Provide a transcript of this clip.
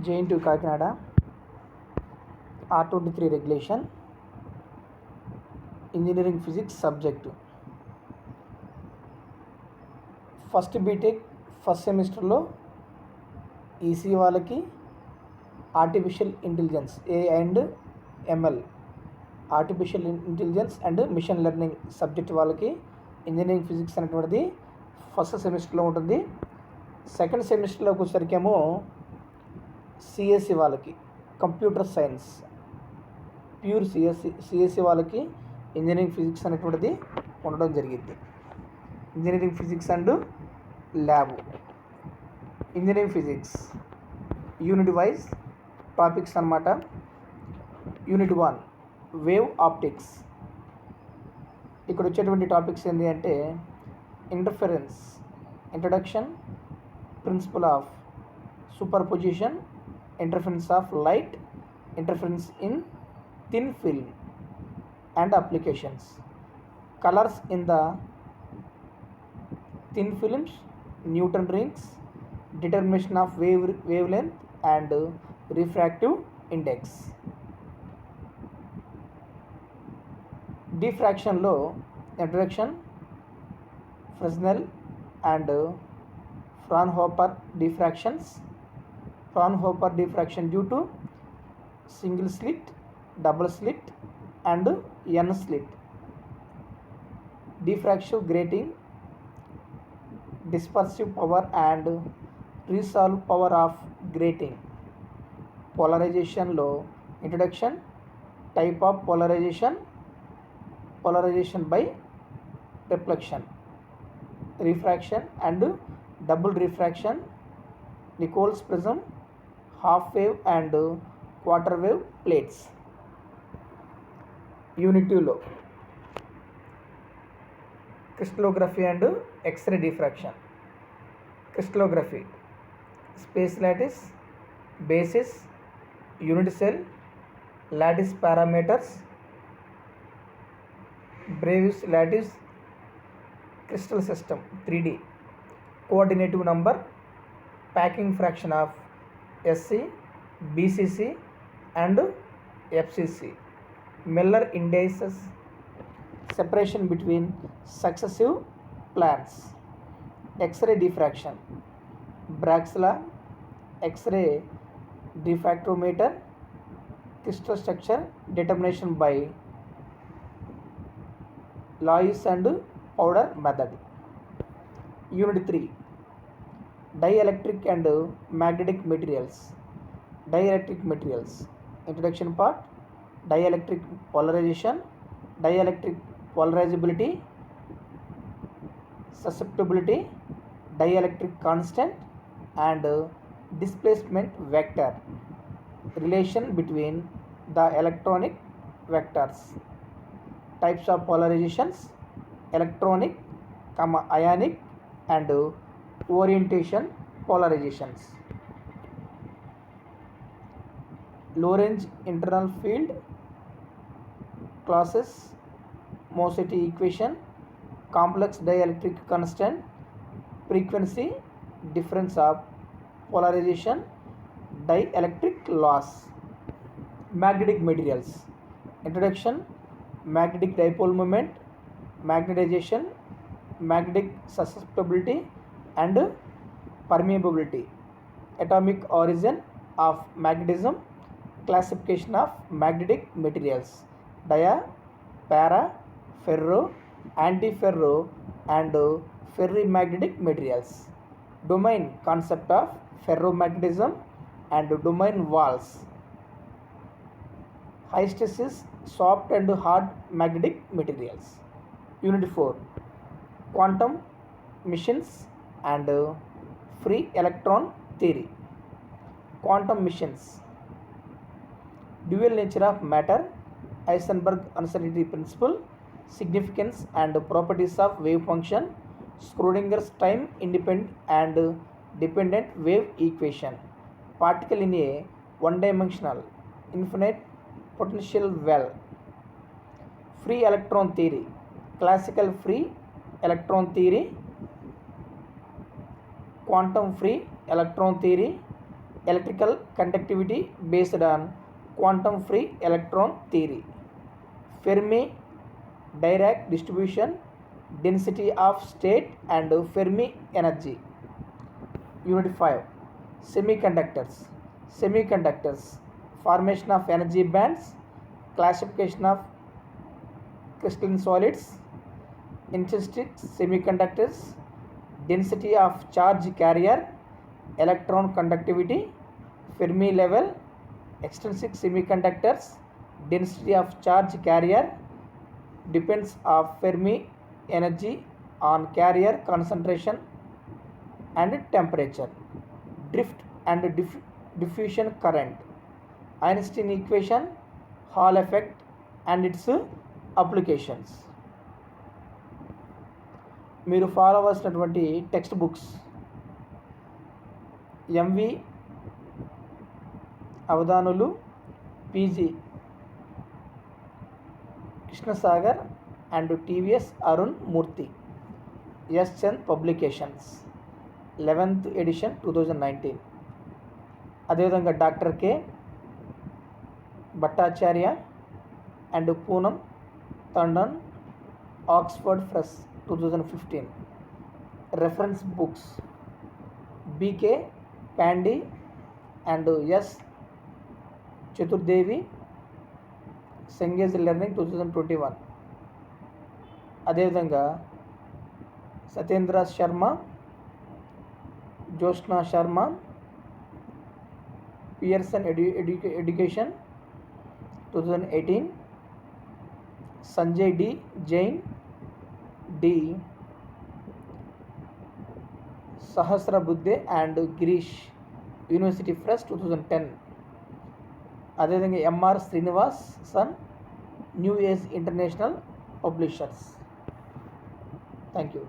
JNTU Kakinada R23 regulation engineering physics subject. First BTech first సెమిస్టర్లో EC వాళ్ళకి artificial intelligence AI&ML artificial intelligence and machine learning subject వాళ్ళకి engineering physics అనేటువంటిది first సెమిస్టర్లో ఉంటుంది. Second సెమిస్టర్లోకి వచ్చేసరికేమో సిఎస్సి వాళ్ళకి కంప్యూటర్ సైన్స్ ప్యూర్ సిఎస్సి వాళ్ళకి ఇంజనీరింగ్ ఫిజిక్స్ అనేటువంటిది ఉండడం జరిగింది. Engineering physics and lab engineering physics unit wise topics అన్నమాట. Unit 1 wave optics. ఇక్కడ వచ్చేటువంటి టాపిక్స్ ఏంటి అంటే interference, introduction, principle of superposition, interference of light, interference in thin film and applications, colours in the thin films, Newton rings, determination of wavelength and refractive index. Diffraction లో introduction, Fresnel and Fraunhofer diffractions. Fraunhofer diffraction due to single slit, double slit and N slit. Diffractive grating, dispersive power and resolve power of grating. Polarization లో introduction, type of polarization, polarization by reflection, refraction and double refraction, Nichols prism, half wave and quarter wave plates. Unit 2 లో crystallography and X-ray diffraction. Crystallography, space lattice, basis, unit cell, lattice parameters, Bravais lattice, crystal system 3D, coordinative number, packing fraction of SC, BCC and FCC, Miller indices, separation between successive planes, X-ray diffraction, Bragg's law, X-ray diffractometer, crystal structure determination by Lois and powder method. Unit 3 dielectric and magnetic materials. Dielectric materials, introduction part, dielectric polarization, dielectric polarizability, susceptibility, dielectric constant and displacement vector, relation between the electronic vectors, types of polarizations, electronic, ionic and orientation polarizations. Lorentz internal field classes, Mosetti equation, complex dielectric constant, frequency difference of polarization, dielectric loss. Magnetic materials, introduction, magnetic dipole moment, magnetization, magnetic susceptibility and permeability, atomic origin of magnetism, classification of magnetic materials, dia, para, ferro, antiferro and ferrimagnetic materials, domain concept of ferromagnetism and domain walls, hysteresis, soft and hard magnetic materials. Unit 4 quantum machines and free electron theory. Quantum machines, dual nature of matter, Heisenberg uncertainty principle, significance and properties of wave function, Schrodinger's time independent and dependent wave equation, particle in a one-dimensional infinite potential well. Free electron theory, classical free electron theory, quantum free electron theory, electrical conductivity based on quantum free electron theory. Fermi Dirac distribution, density of state and Fermi energy. Unit 5. Semiconductors. Semiconductors. Formation of energy bands, classification of crystalline solids, intrinsic semiconductors, density of charge carrier, electron conductivity, Fermi level, extrinsic semiconductors, density of charge carrier, depends of Fermi energy on carrier concentration and temperature, drift and diffusion current, Einstein equation, Hall effect and its applications. మీరు follow అవ్వాల్సినటువంటి text books MV Avadhanulu, PG Krishnasagar and TVS Arun Murthy, S Chand publications, 11th edition 2019. అదేవిధంగా doctor K Bhattacharya and Poonam Tandon, Oxford press 2015. Reference books BK Pandey and S Chaturvedi, Cengage learning 2021. అదేవిధంగా Satyendra Sharma, Jyotsna Sharma, Pearson education 2018. Sanjay D Jain, D Sahasrabudhe and Girish, university press 2010. అదేవిధంగా MR Srinivasan, new age international publishers. Thank you.